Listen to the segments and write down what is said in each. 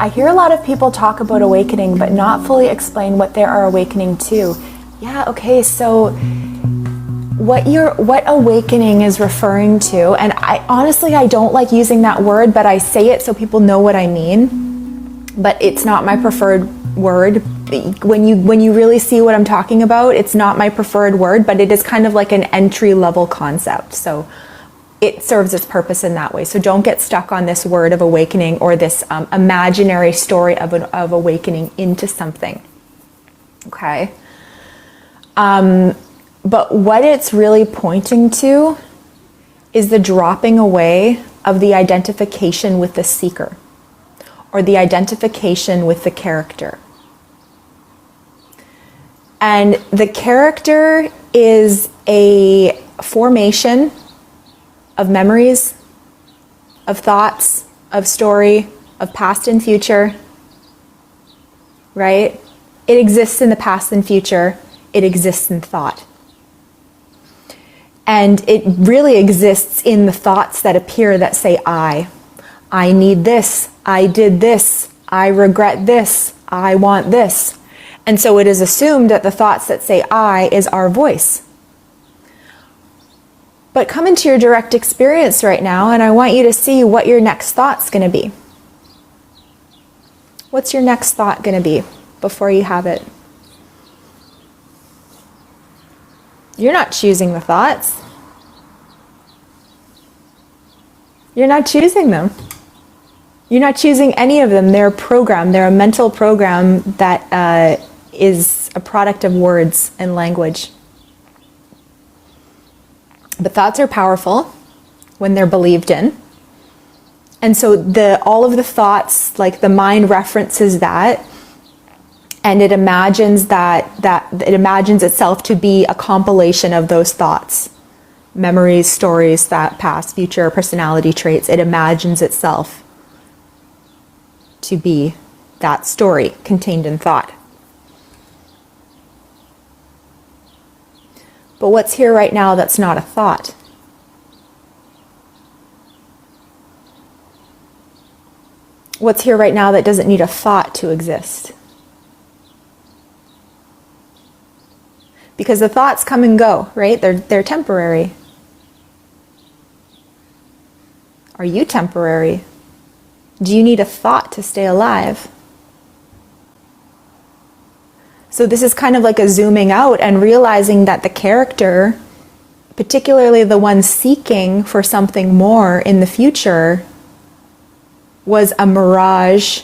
I hear a lot of people talk about awakening, but not fully explain what they are awakening to. Yeah, okay, so what awakening is referring to, and I don't like using that word, but I say it so people know what I mean. But it's not my preferred word. When you really see what I'm talking about, it's not my preferred word, but it is kind of like an entry-level concept. So it serves its purpose in that way. So don't get stuck on this word of awakening or this imaginary story of awakening into something. Okay? But what it's really pointing to is the dropping away of the identification with the seeker or the identification with the character. And the character is a formation of memories, of thoughts, of story, of past and future, right? It exists in the past and future. It exists in thought. And it really exists in the thoughts that appear that say I need this, I did this, I regret this, I want this. And so it is assumed that the thoughts that say I is our voice. But come into your direct experience right now, and I want you to see what your next thought's going to be. What's your next thought going to be before you have it? You're not choosing the thoughts. You're not choosing them. You're not choosing any of them. They're a program. They're a mental program that is a product of words and language. But thoughts are powerful when they're believed in. And so all of the thoughts, like the mind references that, and it imagines it imagines itself to be a compilation of those thoughts. Memories, stories, that past, future, personality traits. It imagines itself to be that story contained in thought. But what's here right now that's not a thought? What's here right now that doesn't need a thought to exist? Because the thoughts come and go, right? They're temporary. Are you temporary? Do you need a thought to stay alive? So this is kind of like a zooming out and realizing that the character, particularly the one seeking for something more in the future, was a mirage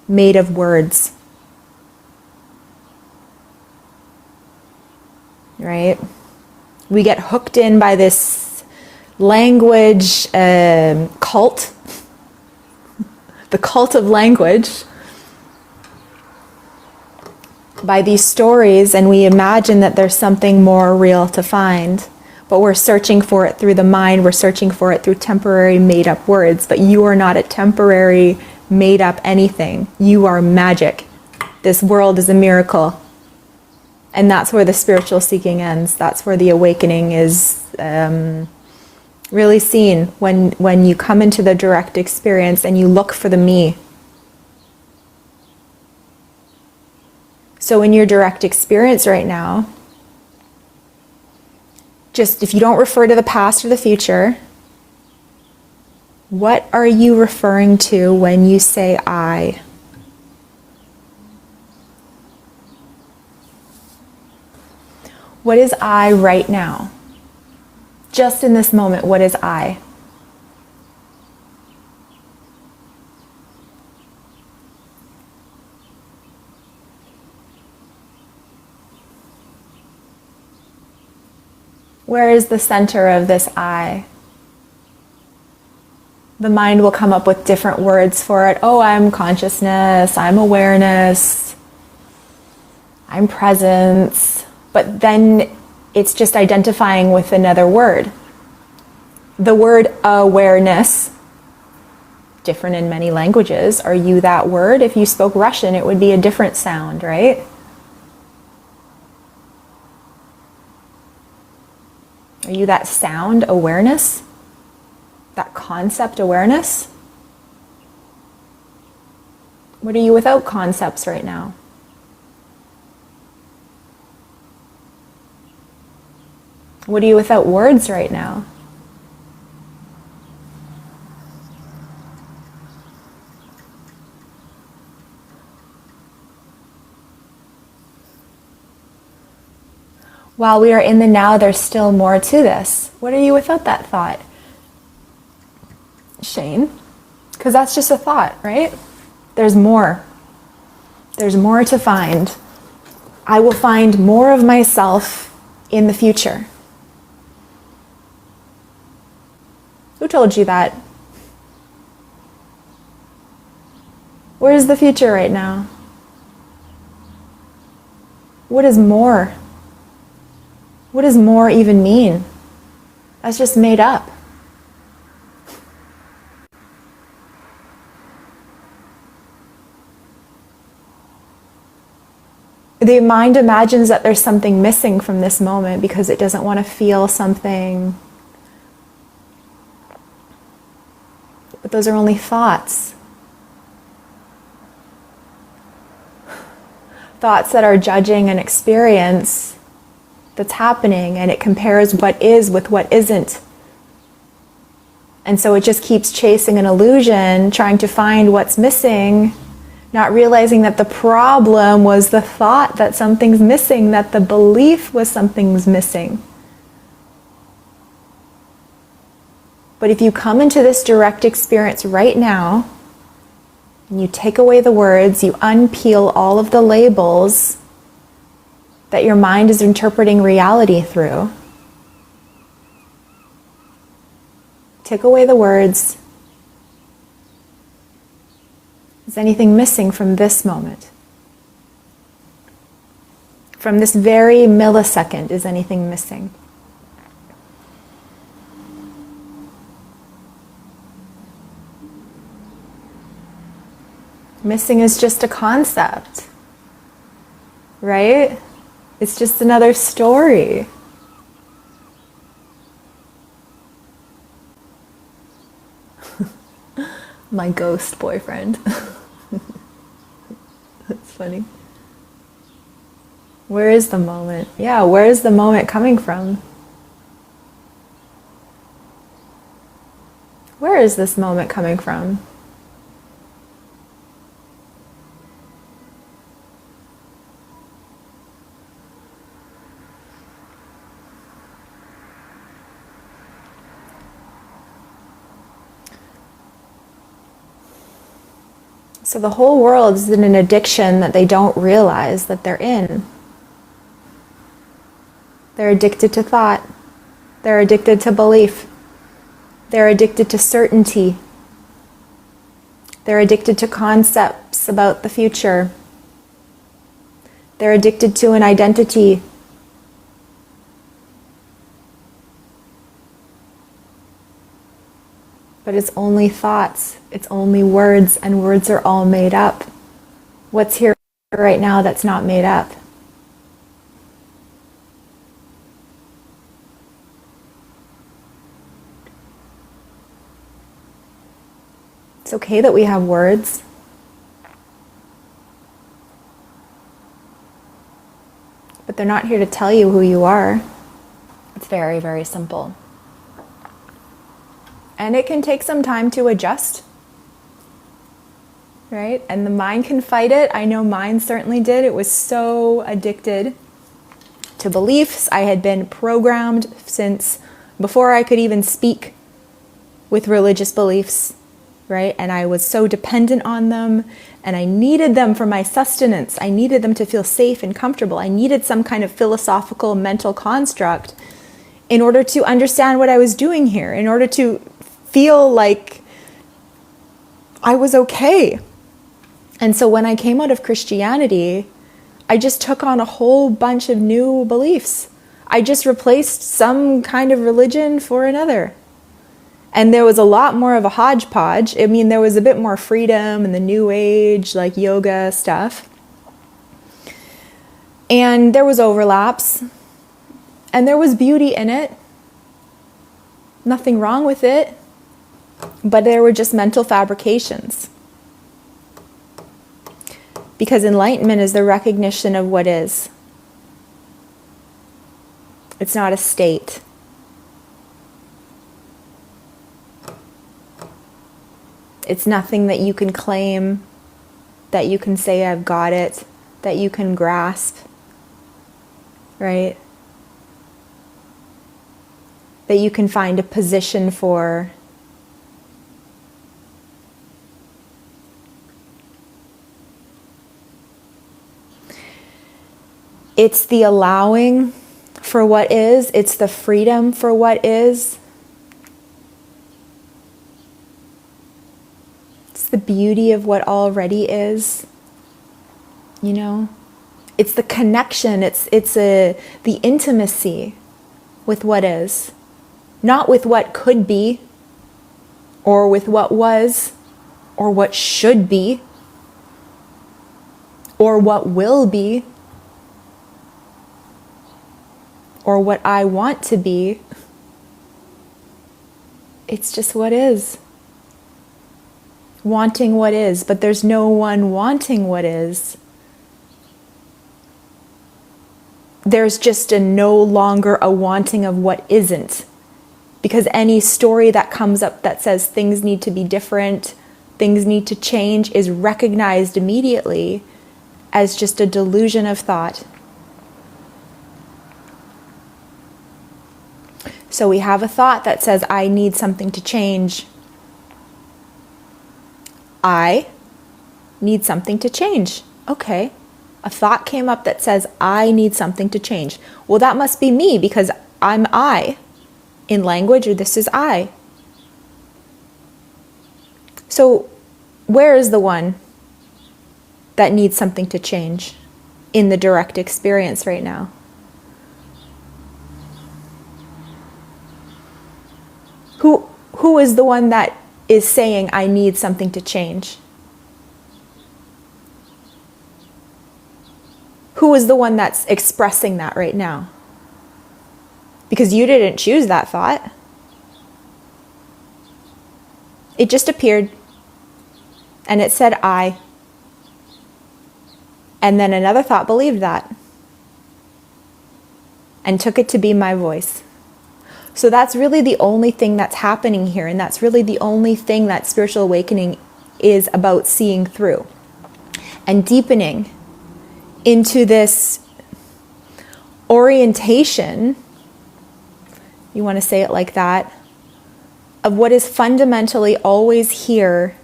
made of words. Right? We get hooked in by this language cult, the cult of language, by these stories, and we imagine that there's something more real to find, but we're searching for it through the mind, we're searching for it through temporary made-up words, but you are not a temporary made-up anything. You are magic. This world is a miracle. And that's where the spiritual seeking ends. That's where the awakening is really seen, when you come into the direct experience and you look for the me. So in your direct experience right now, just if you don't refer to the past or the future, what are you referring to when you say I? What is I right now? Just in this moment, what is I? Where is the center of this I? The mind will come up with different words for it. Oh, I'm consciousness, I'm awareness, I'm presence. But then it's just identifying with another word. The word awareness, different in many languages. Are you that word? If you spoke Russian, it would be a different sound, right? Are you that sound awareness? That concept awareness? What are you without concepts right now? What are you without words right now? While we are in the now, there's still more to this. What are you without that thought? Shane? Because that's just a thought, right? There's more. There's more to find. I will find more of myself in the future. Who told you that? Where's the future right now? What is more? What does more even mean? That's just made up. The mind imagines that there's something missing from this moment because it doesn't want to feel something. But those are only thoughts. Thoughts that are judging an experience that's happening, and it compares what is with what isn't. And so it just keeps chasing an illusion, trying to find what's missing, not realizing that the problem was the thought that something's missing, that the belief was something's missing. But if you come into this direct experience right now, and you take away the words, you unpeel all of the labels that your mind is interpreting reality through, take away the words. Is anything missing from this moment? From this very millisecond, is anything missing? Missing is just a concept, right? It's just another story. My ghost boyfriend. That's funny. Where is the moment? Yeah, where is the moment coming from? Where is this moment coming from? So the whole world is in an addiction that they don't realize that they're in. They're addicted to thought. They're addicted to belief. They're addicted to certainty. They're addicted to concepts about the future. They're addicted to an identity. But it's only thoughts, it's only words, and words are all made up. What's here right now that's not made up? It's okay that we have words. But they're not here to tell you who you are. It's very, very simple. And it can take some time to adjust, right? And the mind can fight it. I know mine certainly did. It was so addicted to beliefs. I had been programmed since before I could even speak with religious beliefs, right? And I was so dependent on them, and I needed them for my sustenance. I needed them to feel safe and comfortable. I needed some kind of philosophical mental construct in order to understand what I was doing here, in order to feel like I was okay. And so when I came out of Christianity, I just took on a whole bunch of new beliefs. I just replaced some kind of religion for another. And there was a lot more of a hodgepodge. I mean, there was a bit more freedom and the new age, like yoga stuff. And there was overlaps. And there was beauty in it. Nothing wrong with it. But there were just mental fabrications. Because enlightenment is the recognition of what is. It's not a state. It's nothing that you can claim, that you can say, I've got it, that you can grasp, right? That you can find a position for. It's the allowing for what is, it's the freedom for what is. It's the beauty of what already is, you know? It's the connection, it's the intimacy with what is. Not with what could be, or with what was, or what should be, or what will be, or what I want to be. It's just what is. Wanting what is, but there's no one wanting what is. There's just no longer a wanting of what isn't. Because any story that comes up that says things need to be different, things need to change, is recognized immediately as just a delusion of thought. So we have a thought that says, I need something to change. I need something to change. Okay. A thought came up that says, I need something to change. Well, that must be me because I'm I. In language, or this is I. So where is the one that needs something to change in the direct experience right now? Who is the one that is saying, I need something to change? Who is the one that's expressing that right now? Because you didn't choose that thought. It just appeared. And it said, I. And then another thought believed that. And took it to be my voice. So that's really the only thing that's happening here. And that's really the only thing that spiritual awakening is about seeing through. And deepening into this orientation, you want to say it like that, of what is fundamentally always here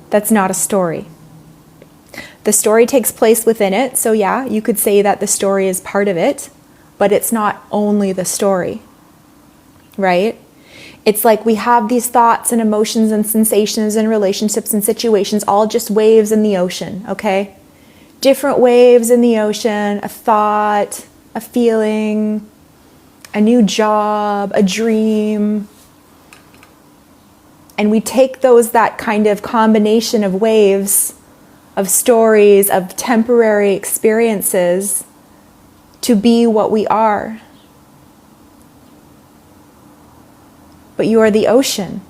that's not a story. The story takes place within it, so yeah, you could say that the story is part of it, but it's not only the story, right? It's like we have these thoughts and emotions and sensations and relationships and situations, all just waves in the ocean, okay? Different waves in the ocean, a thought, a feeling, a new job, a dream. And we take that kind of combination of waves, of stories, of temporary experiences to be what we are. But you are the ocean.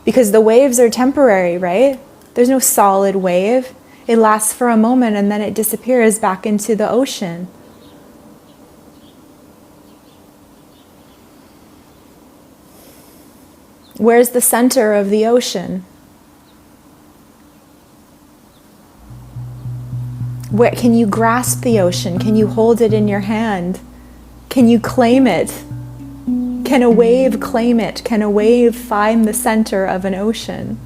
Because the waves are temporary, right? There's no solid wave. It lasts for a moment and then it disappears back into the ocean. Where's the center of the ocean? Where can you grasp the ocean? Can you hold it in your hand? Can you claim it? Can a wave claim it? Can a wave find the center of an ocean?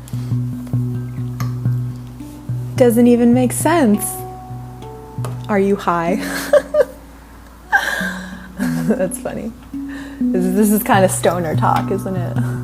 Doesn't even make sense. Are you high? That's funny. This is kind of stoner talk, isn't it?